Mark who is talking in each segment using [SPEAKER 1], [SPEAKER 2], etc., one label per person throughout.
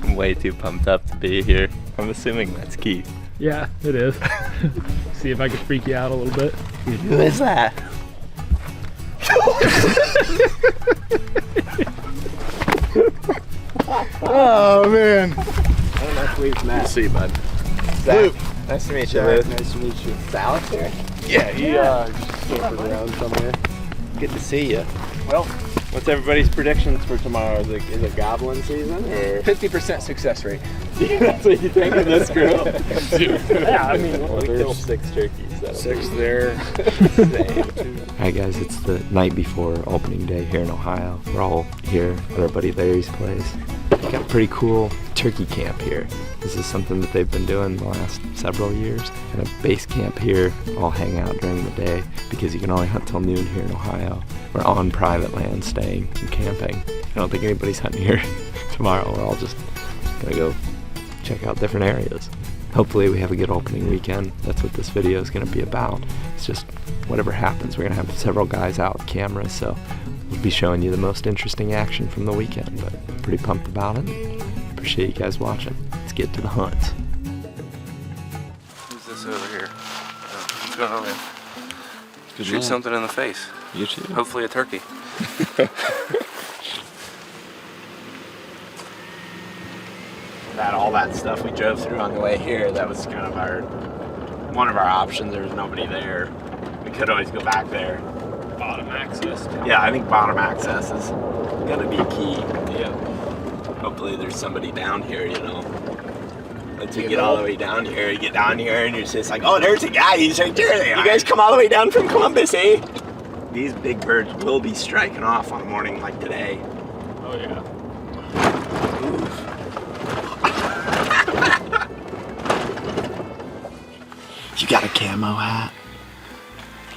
[SPEAKER 1] I'm way too pumped up to be here. I'm assuming that's Keith.
[SPEAKER 2] Yeah, it is. See if I can freak you out a little bit.
[SPEAKER 1] Who is that?
[SPEAKER 3] Oh man.
[SPEAKER 1] I don't know if we've met.
[SPEAKER 3] We'll see, bud.
[SPEAKER 1] Luke. Nice to meet you, Luke.
[SPEAKER 3] Nice to meet you.
[SPEAKER 1] Is Alex here?
[SPEAKER 3] Yeah, he just camping around somewhere.
[SPEAKER 1] Good to see you.
[SPEAKER 3] Well,
[SPEAKER 1] what's everybody's predictions for tomorrow? Is it goblin season or
[SPEAKER 3] 50% success rate.
[SPEAKER 1] that's what you think of this group?
[SPEAKER 2] Yeah, I mean,
[SPEAKER 1] we killed 6 turkeys.
[SPEAKER 3] 6 there.
[SPEAKER 4] Alright guys, it's the night before opening day here in Ohio. We're all here at our buddy Larry's place. We got a pretty cool turkey camp here. This is something that they've been doing the last several years. Kind of base camp here, all hang out during the day because you can only hunt till noon here in Ohio. We're on private land staying and camping. I don't think anybody's hunting here tomorrow. We're all just gonna go check out different areas. Hopefully we have a good opening weekend. That's what this video is going to be about. It's just whatever happens. We're going to have several guys out with cameras, so we'll be showing you the most interesting action from the weekend. But I'm pretty pumped about it. Appreciate you guys watching. Let's get to the hunt.
[SPEAKER 1] Who's this over here? What's going on, man?
[SPEAKER 4] Good
[SPEAKER 1] Shoot
[SPEAKER 4] luck.
[SPEAKER 1] something in the face.
[SPEAKER 4] You too.
[SPEAKER 1] Hopefully a turkey. All that stuff we drove through on the way here, that was kind of one of our options. There was nobody there. We could always go back there.
[SPEAKER 2] bottom access.
[SPEAKER 1] Yeah, I think bottom access is gonna be key. Yeah. Hopefully there's somebody down here, you know. Once you get all the way down here, you get down here and you're just like, oh, there's a guy, he's right there. You guys come all the way down from Columbus, eh? These big birds will be striking off on a morning like today.
[SPEAKER 2] Oh yeah.
[SPEAKER 1] You got a camo hat?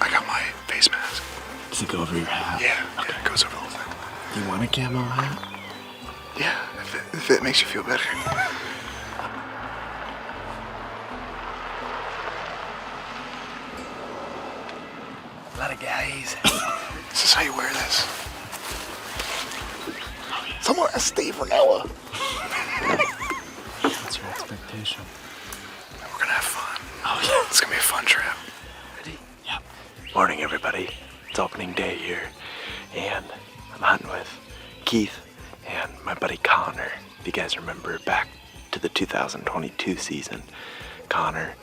[SPEAKER 3] I got my face mask.
[SPEAKER 1] Does it go over your hat?
[SPEAKER 3] Yeah, okay. It goes over the whole thing.
[SPEAKER 1] You want a camo hat?
[SPEAKER 3] Yeah, if it makes you feel better.
[SPEAKER 1] A lot of guys.
[SPEAKER 3] This is how you wear this. Somewhere as Steve Ranella.
[SPEAKER 1] What's your expectation?
[SPEAKER 3] We're gonna have fun.
[SPEAKER 1] Oh yeah.
[SPEAKER 3] It's gonna be a fun trip.
[SPEAKER 1] Ready? Yep. Morning everybody. It's opening day here. And I'm hunting with Keith and my buddy Connor. If you guys remember back to the 2022 season, Connor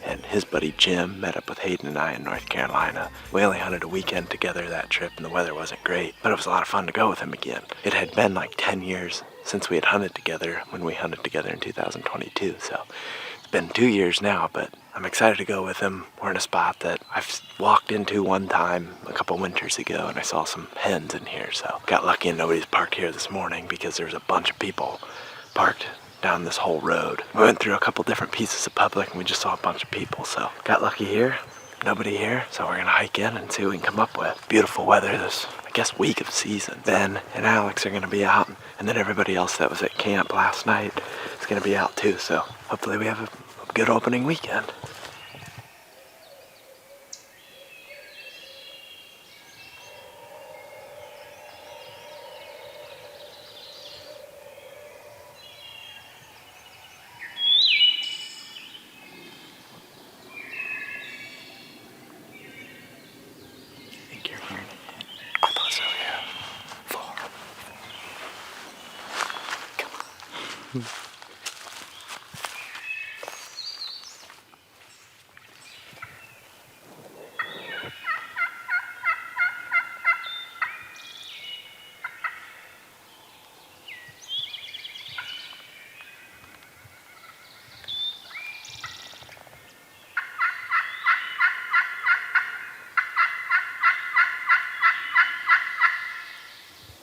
[SPEAKER 1] and his buddy Jim met up with Hayden and I in North Carolina. We only hunted a weekend together that trip and the weather wasn't great, but it was a lot of fun to go with him again. It had been like 10 years since we had hunted together when we hunted together in 2022, so it's been 2 years now, but I'm excited to go with him. We're in a spot that I've walked into one time a couple winters ago and I saw some hens in here, so got lucky and nobody's parked here this morning because there's a bunch of people parked down this whole road. We went through a couple different pieces of public and we just saw a bunch of people, so got lucky here, nobody here, so we're gonna hike in and see what we can come up with. Beautiful weather this, I guess, week of season. Ben and Alex are gonna be out, and then everybody else that was at camp last night is gonna be out too, so hopefully we have a good opening weekend.
[SPEAKER 3] I thought so, yeah. Far. Come on.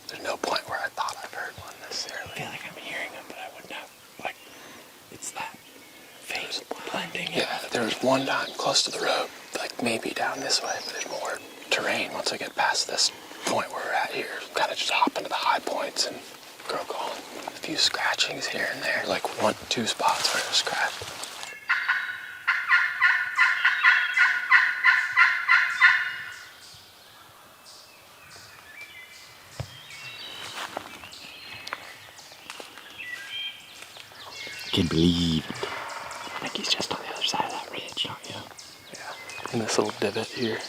[SPEAKER 3] There's no point where I thought I've heard one necessarily.
[SPEAKER 1] I feel like I'm hearing them, but I would not, like, it's that faint blending.
[SPEAKER 3] Yeah, there was one time close to the road, like maybe down this way, but there's more terrain once I get past this point where we're at here. Kind of just hop into the high points and grow going. A few scratchings here and there, like 1-2 spots where it was scratched.
[SPEAKER 1] can't believe it. I think he's just on the other side of that ridge, don't you?
[SPEAKER 3] Yeah. In this little divot here.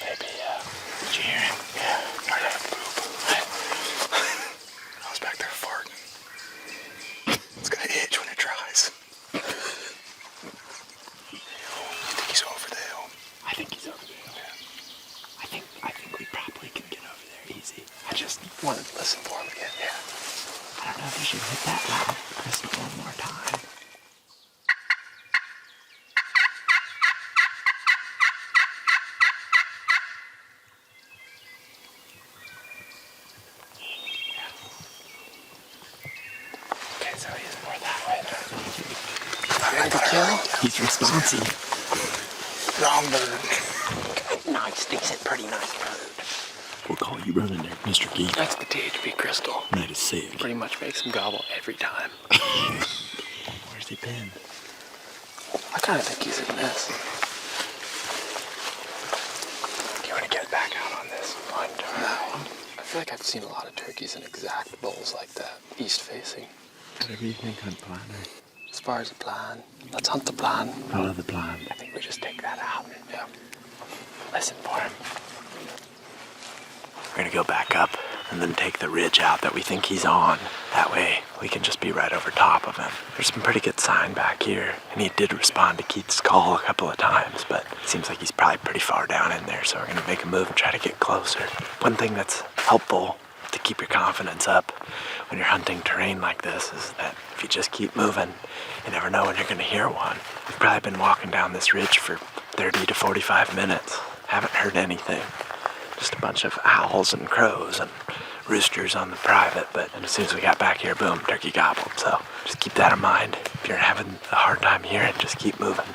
[SPEAKER 1] Maybe, yeah. Did you hear him?
[SPEAKER 3] Yeah. I heard a poop. I was back there farting. It's gonna itch when it dries. You think he's over the hill?
[SPEAKER 1] I think he's over there. Yeah. I think we probably can get over there easy.
[SPEAKER 3] I just wanted to listen for him again, yeah.
[SPEAKER 1] I don't know if you should hit that loud crystal one more time.
[SPEAKER 3] Okay, so he is more that way. Find the kill?
[SPEAKER 1] He's responsive.
[SPEAKER 3] Wrong bird.
[SPEAKER 1] Nice, decent, pretty nice bird. We'll call you running there, Mr. Geek.
[SPEAKER 3] That's the THP crystal.
[SPEAKER 1] That is sick.
[SPEAKER 3] Pretty much makes him gobble every time.
[SPEAKER 1] Where's he been?
[SPEAKER 3] I kind of think he's in this. Do you want to get back out on this one? No. I feel like I've seen a lot of turkeys in exact bowls like that, east facing.
[SPEAKER 1] Whatever you think, hunt planner.
[SPEAKER 3] As far as the plan, let's hunt the plan.
[SPEAKER 1] Follow the plan.
[SPEAKER 3] I think we just take that out. Yeah. Listen for him.
[SPEAKER 1] We're gonna go back up and then take the ridge out that we think he's on. That way, we can just be right over top of him. There's some pretty good sign back here, and he did respond to Keith's call a couple of times, but it seems like he's probably pretty far down in there, so we're gonna make a move and try to get closer. One thing that's helpful to keep your confidence up when you're hunting terrain like this is that if you just keep moving, you never know when you're gonna hear one. We've probably been walking down this ridge for 30 to 45 minutes. Haven't heard anything. Just a bunch of owls and crows and roosters on the private, but as soon as we got back here, boom, turkey gobbled. So just keep that in mind. If you're having a hard time hearing, just keep moving.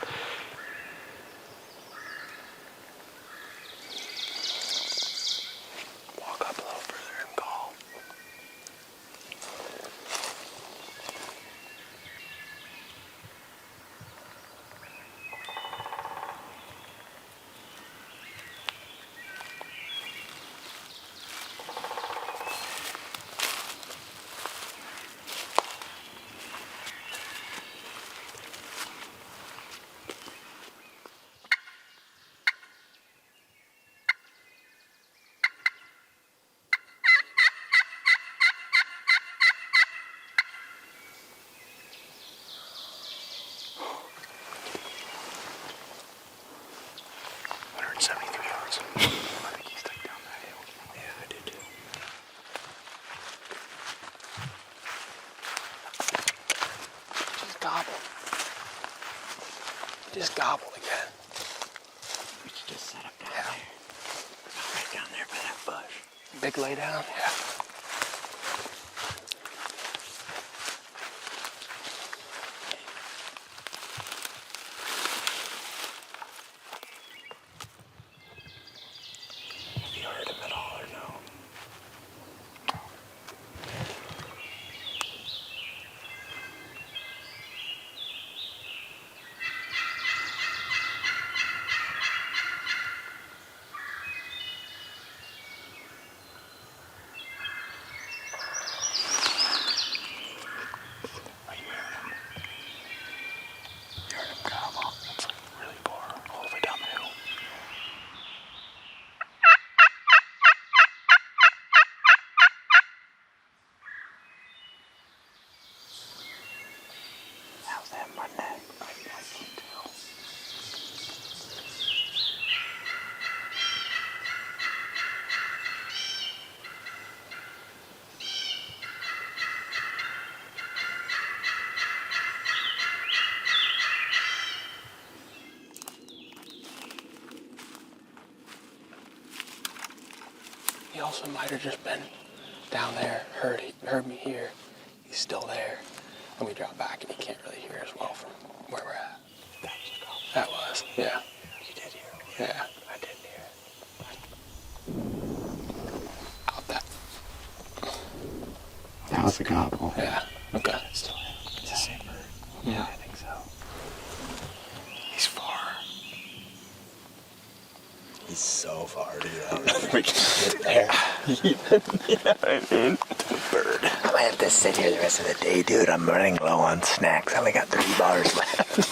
[SPEAKER 3] Walk up a little further and call. Just gobbled again.
[SPEAKER 1] We should just set up down there. Right down there by that bush.
[SPEAKER 3] Big lay down? Yeah.
[SPEAKER 1] Have you heard him at all or no? How's that in my neck? I can't tell.
[SPEAKER 3] He also might have just been down there, heard me here. He's still there. And we drop back and he can't really hear as well from where we're at.
[SPEAKER 1] That was a call.
[SPEAKER 3] That was, yeah.
[SPEAKER 1] You did hear him?
[SPEAKER 3] Yeah.
[SPEAKER 1] I didn't hear it.
[SPEAKER 3] Out that.
[SPEAKER 1] That was a gobble.
[SPEAKER 3] Yeah. Okay.
[SPEAKER 1] Still him. It's the same bird.
[SPEAKER 3] Yeah.
[SPEAKER 1] I think so. He's far. He's so far, dude. I don't know if we can get there. You know what I mean? Bird. I'm gonna have to sit here the rest of the day, dude. I'm running low on snacks. I only got 3 bars left.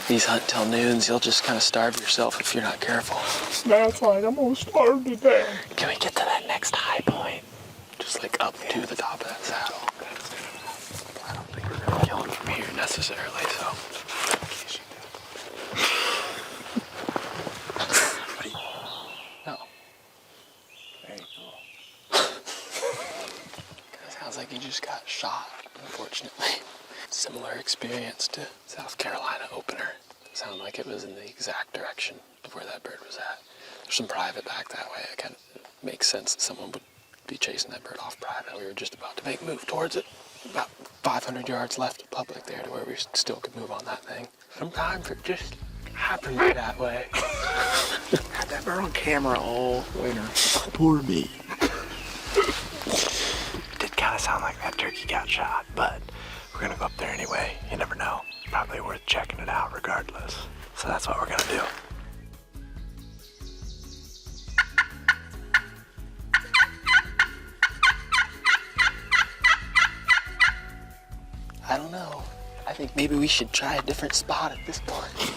[SPEAKER 3] These hunt till noons, you'll just kind of starve yourself if you're not careful.
[SPEAKER 1] That's like I'm gonna starve to death.
[SPEAKER 3] Can we get to that next high point? Just like up to the top of that saddle. I don't think we're gonna kill him from here necessarily, so. No. Very cool. Sounds like he just got shot, unfortunately. Similar experience to South Carolina opener. Sounded like it was in the exact direction of where that bird was at. There's some private back that way. It kind of makes sense that someone would be chasing that bird off private. We were just about to make a move towards it. About 500 yards left of public there to where we still could move on that thing. Sometimes it just happens that way. Had that bird on camera all winter.
[SPEAKER 1] Poor me. It did kind of sound like that turkey got shot, but we're gonna go up there anyway. You never know. Probably worth checking it out regardless. So that's what we're gonna do.
[SPEAKER 3] I don't know. I think maybe we should try a different spot at this point.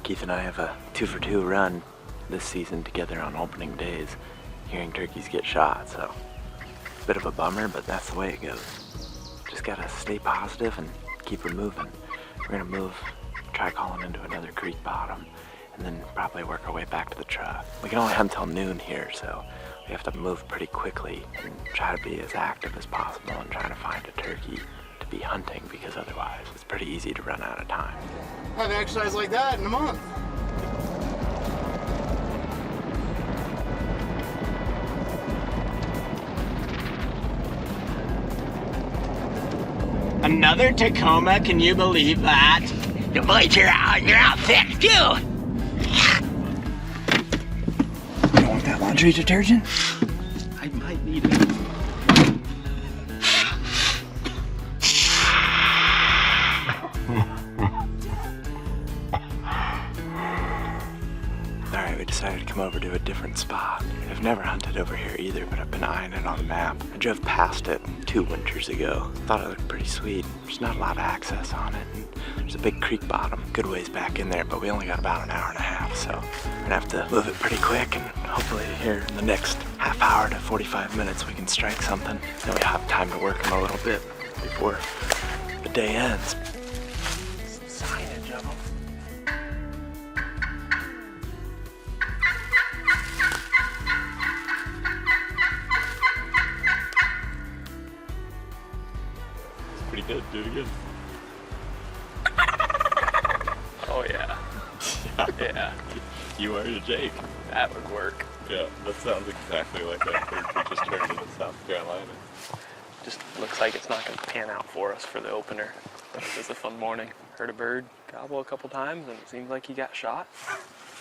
[SPEAKER 1] Keith and I have a 2-for-2 run this season together on opening days, hearing turkeys get shot, so bit of a bummer, but that's the way it goes. Just gotta stay positive and keep her moving. We're gonna move, try calling into another creek bottom, and then probably work our way back to the truck. We can only hunt till noon here, so we have to move pretty quickly and try to be as active as possible and trying to find a turkey to be hunting, because otherwise it's pretty easy to run out of time.
[SPEAKER 5] I haven't exercised like that in a month.
[SPEAKER 6] Another Tacoma, can you believe that? The boys are out and they're out thick too.
[SPEAKER 1] You want that laundry detergent?
[SPEAKER 6] I might need it.
[SPEAKER 1] Alright, we decided to come over to a different spot. I've never hunted over here either, but I've been eyeing it on the map. I drove past it 2 winters ago. Thought it looked pretty sweet. There's not a lot of access on it. And there's a big creek bottom, good ways back in there, but we only got about an hour and a half, so we're gonna have to move it pretty quick, and hopefully here in the next half hour to 45 minutes we can strike something. Then we have time to work them a little bit before the day ends.
[SPEAKER 3] Signage of them.
[SPEAKER 2] Pretty good. Do it again.
[SPEAKER 3] Oh yeah. Yeah.
[SPEAKER 2] You are Jake.
[SPEAKER 3] That would work.
[SPEAKER 2] Yeah, that sounds exactly like that bird we just turned into South Carolina.
[SPEAKER 3] Just looks like it's not going to pan out for us for the opener. But it was a fun morning. Heard a bird gobble a couple times and it seemed like he got shot.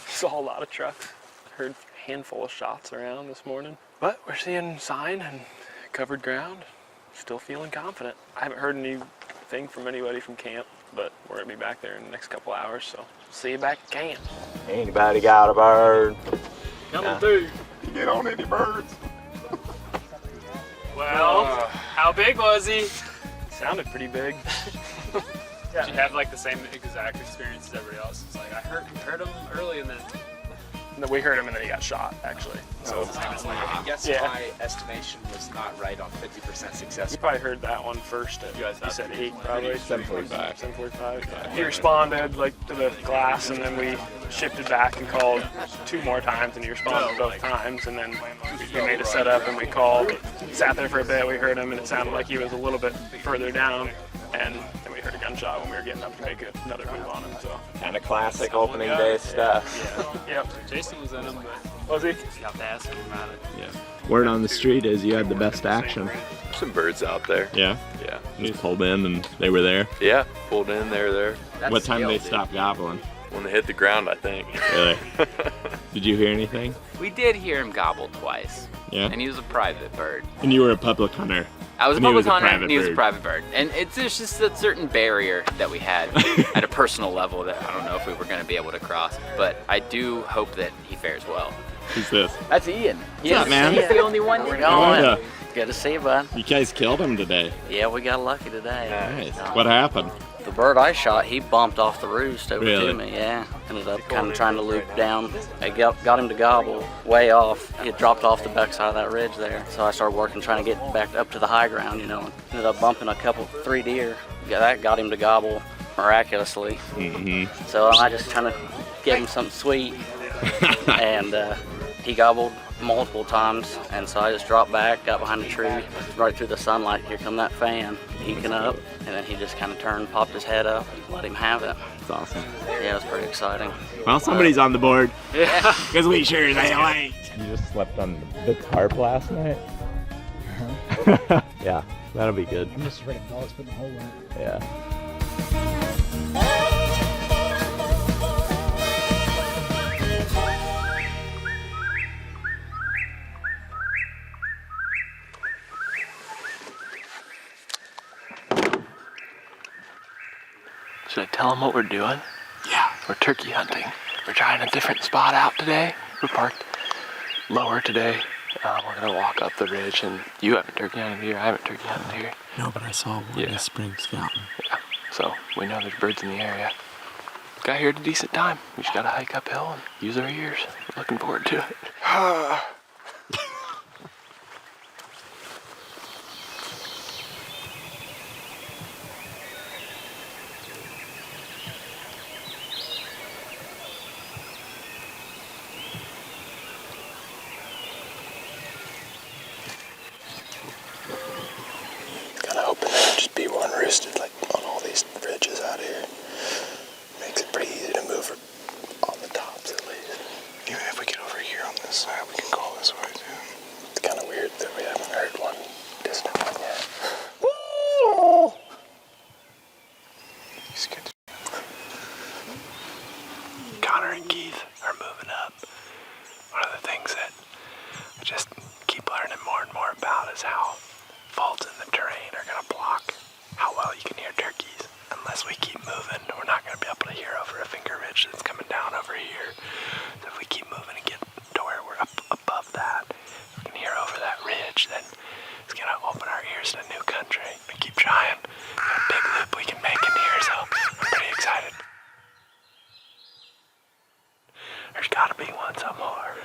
[SPEAKER 3] Saw a lot of trucks. Heard a handful of shots around this morning. But we're seeing sign and covered ground. Still feeling confident. I haven't heard anything from anybody from camp, but we're going to be back there in the next couple hours, so see you back at camp.
[SPEAKER 1] Anybody got a bird?
[SPEAKER 2] Come through.
[SPEAKER 1] Get on any birds.
[SPEAKER 2] Well, how big was he?
[SPEAKER 3] Sounded pretty big.
[SPEAKER 2] Did you have like the same exact experience as everybody else? It's like I heard him early and then
[SPEAKER 3] We heard him and then he got shot, actually.
[SPEAKER 2] so it's the same as like
[SPEAKER 7] I guess
[SPEAKER 3] Yeah.
[SPEAKER 7] my estimation was not right on 50% success.
[SPEAKER 3] You probably heard that one first.
[SPEAKER 2] You guys
[SPEAKER 3] You said 8, probably.
[SPEAKER 2] 7:45.
[SPEAKER 3] 7:45. He responded like to the glass, and then we shifted back and called 2 more times, and he responded both times. And then we made a setup, and we called. Sat there for a bit. We heard him, and it sounded like he was a little bit further down. And then we heard a gunshot when we were getting up to make another move on him. So
[SPEAKER 4] Kind of classic opening day stuff.
[SPEAKER 3] yep.
[SPEAKER 2] Jason was in him, but
[SPEAKER 3] Was he?
[SPEAKER 2] you have to ask him about it. Yeah.
[SPEAKER 4] Word on the street is you had the best action.
[SPEAKER 8] Some birds out there.
[SPEAKER 4] Yeah?
[SPEAKER 8] Yeah.
[SPEAKER 4] Just pulled in and they were there.
[SPEAKER 8] Yeah. Pulled in, they were there.
[SPEAKER 4] What time did they stop gobbling?
[SPEAKER 8] When they hit the ground, I think.
[SPEAKER 4] Really? Did you hear anything?
[SPEAKER 9] We did hear him gobble twice,
[SPEAKER 4] Yeah?
[SPEAKER 9] and he was a private bird.
[SPEAKER 4] And you were a public hunter.
[SPEAKER 9] I was a
[SPEAKER 10] And he
[SPEAKER 9] public
[SPEAKER 10] was a
[SPEAKER 9] hunter,
[SPEAKER 10] private
[SPEAKER 9] and he was a
[SPEAKER 10] bird.
[SPEAKER 9] private bird. And there's just a certain barrier that we had at a personal level that I don't know if we were going to be able to cross. But I do hope that he fares well.
[SPEAKER 10] Who's this?
[SPEAKER 9] That's Ian.
[SPEAKER 10] What's up, man?
[SPEAKER 9] He's the only one.
[SPEAKER 6] We're
[SPEAKER 10] How
[SPEAKER 6] going.
[SPEAKER 10] are ya?
[SPEAKER 6] Good to see you, bud.
[SPEAKER 10] You guys killed him today.
[SPEAKER 6] Yeah, we got lucky today.
[SPEAKER 10] Nice. What happened?
[SPEAKER 6] The bird I shot, he bumped off the roost over
[SPEAKER 10] Really?
[SPEAKER 6] to me, yeah. Ended up kind of trying to loop down. I got him to gobble way off. He had dropped off the backside of that ridge there. So I started working, trying to get back up to the high ground, you know. And ended up bumping a couple, 3 deer. That got him to gobble miraculously.
[SPEAKER 10] Mm-hmm.
[SPEAKER 6] So I just trying to give him something sweet. And he gobbled multiple times, and so I just dropped back, got behind the tree, right through the sunlight. Here come that fan, eking up, and then he just kind of turned, popped his head up, and let him have it.
[SPEAKER 10] That's awesome.
[SPEAKER 6] Yeah, it was pretty exciting.
[SPEAKER 10] Well, somebody's on the board.
[SPEAKER 6] Yeah.
[SPEAKER 10] Because we sure as hell ain't.
[SPEAKER 4] You just slept on the tarp last night? Yeah, that'll be good.
[SPEAKER 5] I'm just afraid of dogs putting a hole in it.
[SPEAKER 4] Yeah.
[SPEAKER 1] Should I tell them what we're doing? Yeah. We're turkey hunting. We're trying a different spot out today. We're parked lower today. We're gonna walk up the ridge, and you haven't turkey hunted here, I haven't turkey hunted here.
[SPEAKER 3] No, but I saw one
[SPEAKER 1] Yeah.
[SPEAKER 3] in the spring scouting.
[SPEAKER 1] Yeah. So we know there's birds in the area. Got here at a decent time. We just gotta hike uphill and use our ears. We're looking forward to it.
[SPEAKER 3] Kind of hoping there would just be one roosted, like on all these ridges out here. Makes it pretty easy to move on the tops at least. Even if we get over here on this side, we can call this way too. It's kind of weird that we haven't heard one distant one yet. He's good.
[SPEAKER 1] Connor and Keith are moving up. One of the things that I just keep learning more and more about is how faults in the terrain are going to block how well you can hear turkeys. Unless we keep moving, we're not going to be able to hear over a finger ridge that's coming down over here. So if we keep moving and get to where we're up above that, we can hear over that ridge, then it's going to open our ears to new country. We keep trying. Got a big loop we can make in here, so I'm pretty excited. There's got to be one somewhere.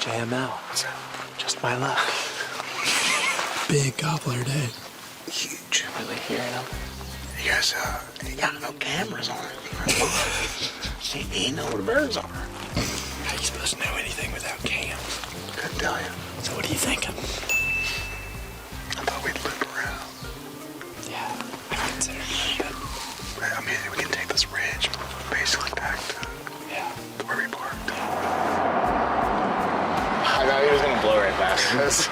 [SPEAKER 1] JML. Just my luck.
[SPEAKER 3] Big gobbler day.
[SPEAKER 1] Huge. Really hearing them.
[SPEAKER 3] You guys, you got no cameras on it. You know where the birds are.
[SPEAKER 1] How you supposed to know anything without cams?
[SPEAKER 3] Couldn't tell you.
[SPEAKER 1] So what are you thinking?
[SPEAKER 3] I thought we'd loop around.
[SPEAKER 1] Yeah, I considered it, but
[SPEAKER 3] I mean, we can take this ridge basically back to where we parked.
[SPEAKER 7] I thought he was gonna blow right past us.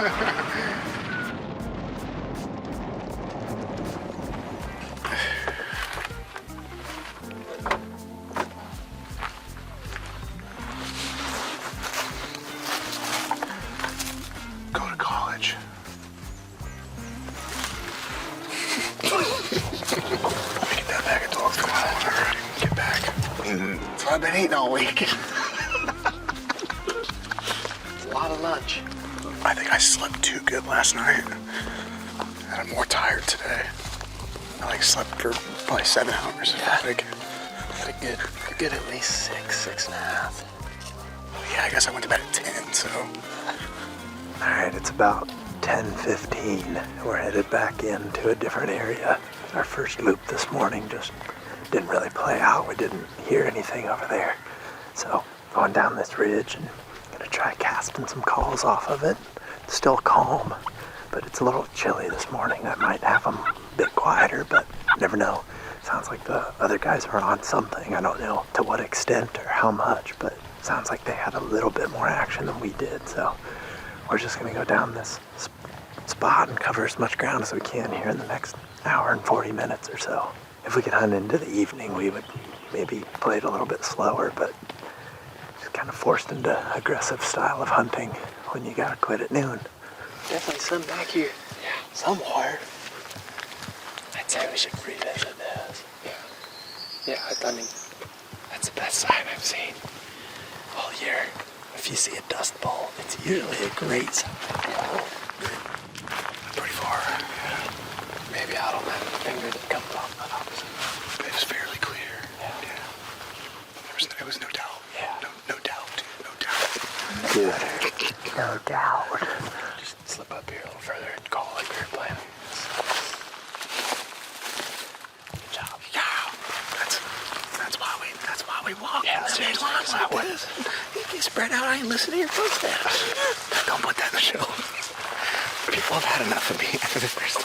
[SPEAKER 3] Go to college. Let me get that bag of dogs. Come on, alright, get back. That's what I've been eating all week.
[SPEAKER 6] It's a lot of lunch.
[SPEAKER 3] I think I slept too good last night. And I'm more tired today. I slept for probably 7 hours.
[SPEAKER 6] Yeah.
[SPEAKER 3] I get at least 6.5. Yeah, I guess I went to bed at 10, so.
[SPEAKER 1] Alright, it's about 10:15. We're headed back into a different area. Our first loop this morning just didn't really play out. We didn't hear anything over there. So, going down this ridge and gonna try casting some calls off of it. It's still calm, but it's a little chilly this morning. That might have them bit quieter, but never know. Sounds like the other guys are on something. I don't know to what extent or how much, but sounds like they had a little bit more action than we did. So we're just gonna go down this spot and cover as much ground as we can here in the next hour and 40 minutes or so. If we could hunt into the evening, we would maybe play it a little bit slower, but just kind of forced into aggressive style of hunting when you gotta quit at noon.
[SPEAKER 3] Definitely some back here. Yeah, somewhere. I'd say we should revisit this. Yeah. Yeah, I mean, that's the best sign I've seen all year.
[SPEAKER 1] If you see a dust bowl, it's usually a great sign.
[SPEAKER 3] Pretty far. Yeah. Maybe out on that finger that comes off that opposite. It was fairly clear. Yeah. There was no doubt. Yeah. No doubt. No doubt.
[SPEAKER 1] Good. No doubt.
[SPEAKER 3] Just slip up here a little further and call like we were playing. Good job. Yeah. That's why we walk. Yeah, seriously. You spread out. I ain't listening to your footsteps. Don't put that in the show. People have had enough of me after the first.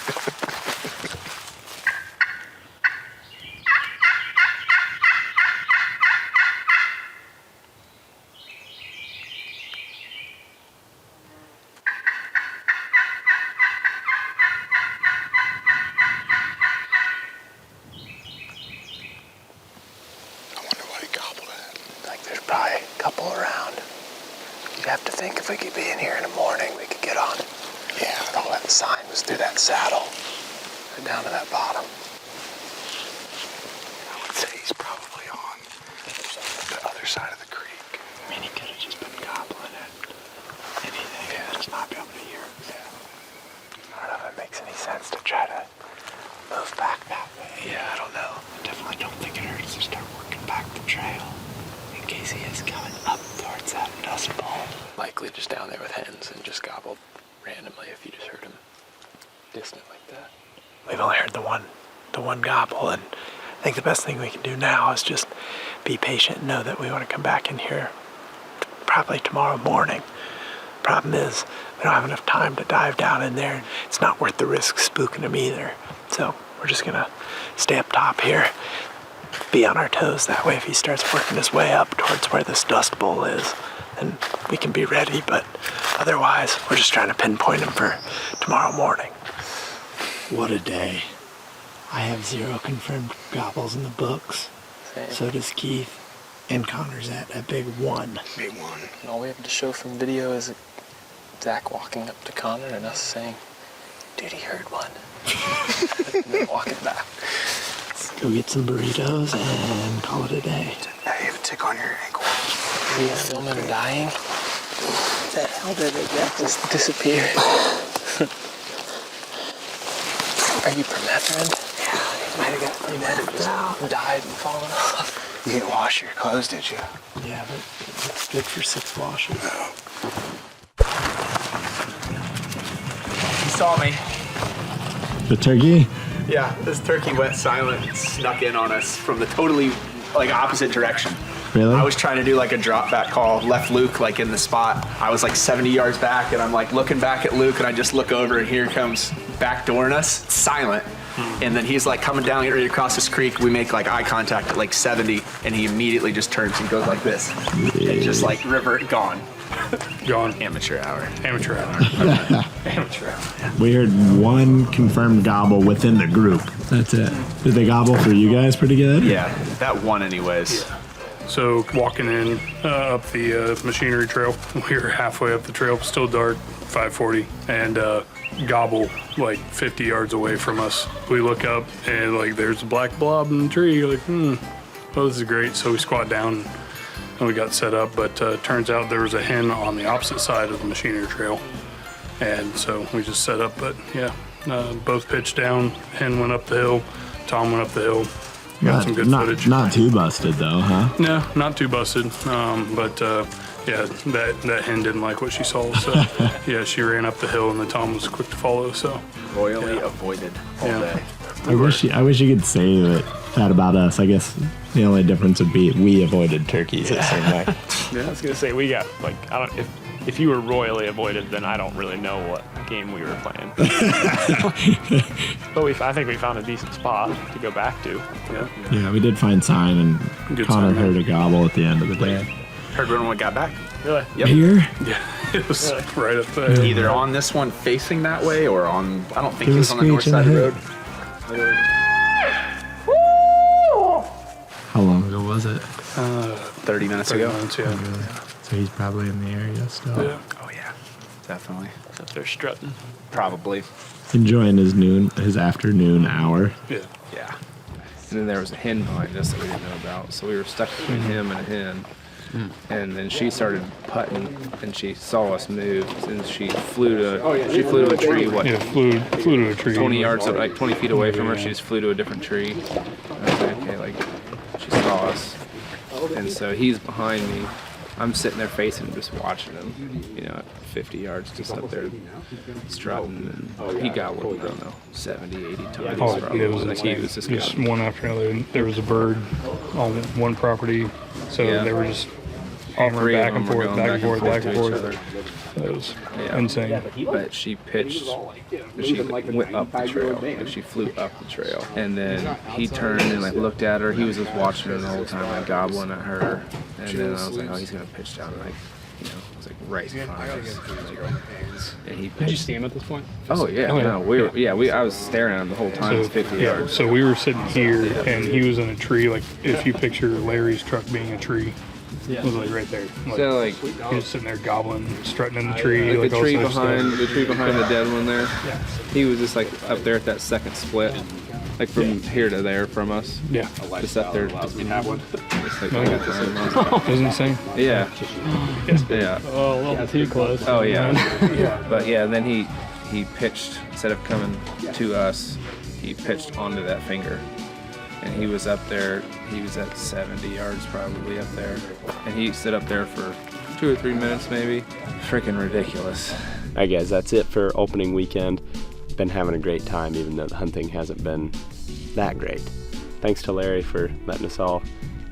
[SPEAKER 3] Probably a couple around. You'd have to think if we could be in here in the morning, we could get on. Yeah, all that sign was through that saddle. Right down to that bottom. I would say he's probably on the other side of the creek.
[SPEAKER 1] I mean, he could have just been gobbling at anything. Yeah, just not be able to hear. Yeah. I don't know if it makes any sense to try to move back that way.
[SPEAKER 3] Yeah, I don't know.
[SPEAKER 1] I definitely don't think it hurts to start working back the trail. In case he is coming up towards that dust bowl.
[SPEAKER 3] Likely just down there with hens and just gobbled randomly if you just heard him distant like that.
[SPEAKER 1] We've only heard the one gobble, and I think the best thing we can do now is just be patient and know that we want to come back in here probably tomorrow morning. Problem is, we don't have enough time to dive down in there. It's not worth the risk spooking him either. So we're just gonna stay up top here, be on our toes. That way if he starts working his way up towards where this dust bowl is, then we can be ready. But otherwise, we're just trying to pinpoint him for tomorrow morning. What a day. I have 0 confirmed gobbles in the books.
[SPEAKER 3] Same.
[SPEAKER 1] So does Keith. And Connor's at a big 1.
[SPEAKER 3] Big 1. And all we have to show from video is Zach walking up to Connor and us saying, dude, he heard one. And then walking back.
[SPEAKER 1] Go get some burritos and call it a day.
[SPEAKER 3] Hey, you have a tick on your ankle. Are you filming dying? What the hell did it just disappear? Are you permethrin? Yeah, he might have just died and fallen off. You didn't wash your clothes, did you?
[SPEAKER 1] Yeah, but it's good for 6 washes.
[SPEAKER 3] No.
[SPEAKER 2] He saw me.
[SPEAKER 10] The turkey?
[SPEAKER 2] Yeah, this turkey went silent and snuck in on us from the totally opposite direction.
[SPEAKER 10] Really?
[SPEAKER 2] I was trying to do like a drop back call, left Luke like in the spot. I was like 70 yards back and I'm like looking back at Luke and I just look over and here comes backdooring us, silent. And then he's like coming down, getting ready to cross this creek. We make like eye contact at like 70 and he immediately just turns and goes like this. And just like river, gone.
[SPEAKER 10] Gone.
[SPEAKER 2] Amateur hour.
[SPEAKER 10] Amateur hour.
[SPEAKER 2] Amateur hour. Yeah.
[SPEAKER 10] We heard 1 confirmed gobble within the group. That's it. Did they gobble for you guys pretty good?
[SPEAKER 2] Yeah, that one anyways.
[SPEAKER 11] Yeah. So walking in up the machinery trail, we were halfway up the trail, still dark, 5:40, and gobble like 50 yards away from us. We look up and like there's a black blob in the tree. Like, well, this is great. So we squat down and we got set up, but turns out there was a hen on the opposite side of the machinery trail, and so we just set up. But yeah, both pitched down. Hen went up the hill. Tom went up the hill. Got some good footage.
[SPEAKER 10] Not too busted though, huh?
[SPEAKER 11] No, not too busted. But yeah, that hen didn't like what she saw. So yeah, she ran up the hill and the Tom was quick to follow. So
[SPEAKER 2] Royally avoided all day.
[SPEAKER 10] I wish you could say that about us. I guess the only difference would be we avoided turkeys the same way.
[SPEAKER 12] Yeah, I was gonna say we got like if you were royally avoided, then I don't really know what game we were playing. But I think we found a decent spot to go back to.
[SPEAKER 10] Yeah, we did find sign, and
[SPEAKER 11] Good
[SPEAKER 10] Connor
[SPEAKER 11] sign,
[SPEAKER 10] heard a gobble at the end of the day.
[SPEAKER 2] Heard when we got back.
[SPEAKER 12] Really?
[SPEAKER 2] Yep.
[SPEAKER 10] Here?
[SPEAKER 11] Yeah, it was right up there.
[SPEAKER 2] Either on this one facing that way or on, I don't think
[SPEAKER 10] There
[SPEAKER 2] it
[SPEAKER 10] was
[SPEAKER 2] was on the north
[SPEAKER 10] screech in
[SPEAKER 2] side of the
[SPEAKER 10] the
[SPEAKER 2] road.
[SPEAKER 10] How long ago was it?
[SPEAKER 2] 30 minutes
[SPEAKER 11] 30
[SPEAKER 2] ago.
[SPEAKER 11] minutes, yeah.
[SPEAKER 10] So he's probably in the area still.
[SPEAKER 11] Yeah.
[SPEAKER 2] Oh yeah, definitely.
[SPEAKER 12] Up there strutting.
[SPEAKER 2] Probably.
[SPEAKER 10] Enjoying his afternoon hour.
[SPEAKER 11] Yeah.
[SPEAKER 2] Yeah.
[SPEAKER 7] And then there was a hen behind us that we didn't know about, so we were stuck between him and a hen. And then she started putting, and she saw us move, and she flew to a tree. What?
[SPEAKER 11] Yeah, flew to a tree.
[SPEAKER 7] 20 yards, like 20 feet away from her. She just flew to a different tree. I was like, okay, like she saw us, and so he's behind me. I'm sitting there facing him, just watching him, at 50 yards, just up there strutting, and he got, what, I don't know, 70, 80 times.
[SPEAKER 11] Oh,
[SPEAKER 7] probably.
[SPEAKER 11] it was
[SPEAKER 7] Like, he was
[SPEAKER 11] just one after another. And there was a bird on one property, so
[SPEAKER 7] Yeah.
[SPEAKER 11] they were just
[SPEAKER 7] All
[SPEAKER 11] hovering
[SPEAKER 7] three of
[SPEAKER 11] back and
[SPEAKER 7] them were
[SPEAKER 11] forth,
[SPEAKER 7] going
[SPEAKER 11] back and forth, back and
[SPEAKER 7] to each
[SPEAKER 11] forth.
[SPEAKER 7] other.
[SPEAKER 11] That was
[SPEAKER 7] Yeah.
[SPEAKER 11] insane.
[SPEAKER 7] But she pitched, she went up the trail, like she flew up the trail. And then he turned and like looked at her. He was just watching her the whole time, like gobbling at her. And then I was like, oh, he's gonna pitch down, like, it was like right in front of us. And he pitched.
[SPEAKER 11] Did you see him at this point?
[SPEAKER 7] Oh yeah,
[SPEAKER 11] Oh, yeah.
[SPEAKER 7] no, I was staring at him the whole time. It's 50 yards.
[SPEAKER 11] So we were sitting here, and he was in a tree. Like if you picture Larry's truck being a tree, it was like right there. Like,
[SPEAKER 7] So like
[SPEAKER 11] he was sitting there gobbling, strutting in the tree.
[SPEAKER 7] the
[SPEAKER 11] all
[SPEAKER 7] tree
[SPEAKER 11] sorts of
[SPEAKER 7] behind
[SPEAKER 11] stuff.
[SPEAKER 7] the tree behind the dead one there. He was just like up there at that second split, like from here to there from us.
[SPEAKER 11] Yeah.
[SPEAKER 7] Just up there. Just like,
[SPEAKER 11] Wasn't insane.
[SPEAKER 7] yeah. Yeah.
[SPEAKER 12] Oh, a little too close.
[SPEAKER 7] Oh yeah. But yeah, then he pitched, instead of coming to us, he pitched onto that finger. And he was up there, he was at 70 yards probably up there. And he stood up there for 2 or 3 minutes maybe. Freaking ridiculous.
[SPEAKER 4] All right, guys, that's it for opening weekend. Been having a great time, even though the hunting hasn't been that great. Thanks to Larry for letting us all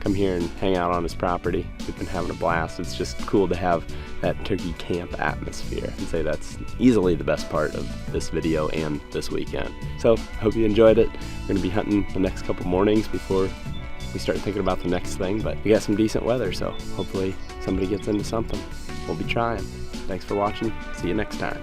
[SPEAKER 4] come here and hang out on his property. We've been having a blast. It's just cool to have that turkey camp atmosphere. I'd say that's easily the best part of this video and this weekend. So, hope you enjoyed it. We're gonna be hunting the next couple mornings before we start thinking about the next thing, but we got some decent weather, so hopefully somebody gets into something. We'll be trying. Thanks for watching. See you next time.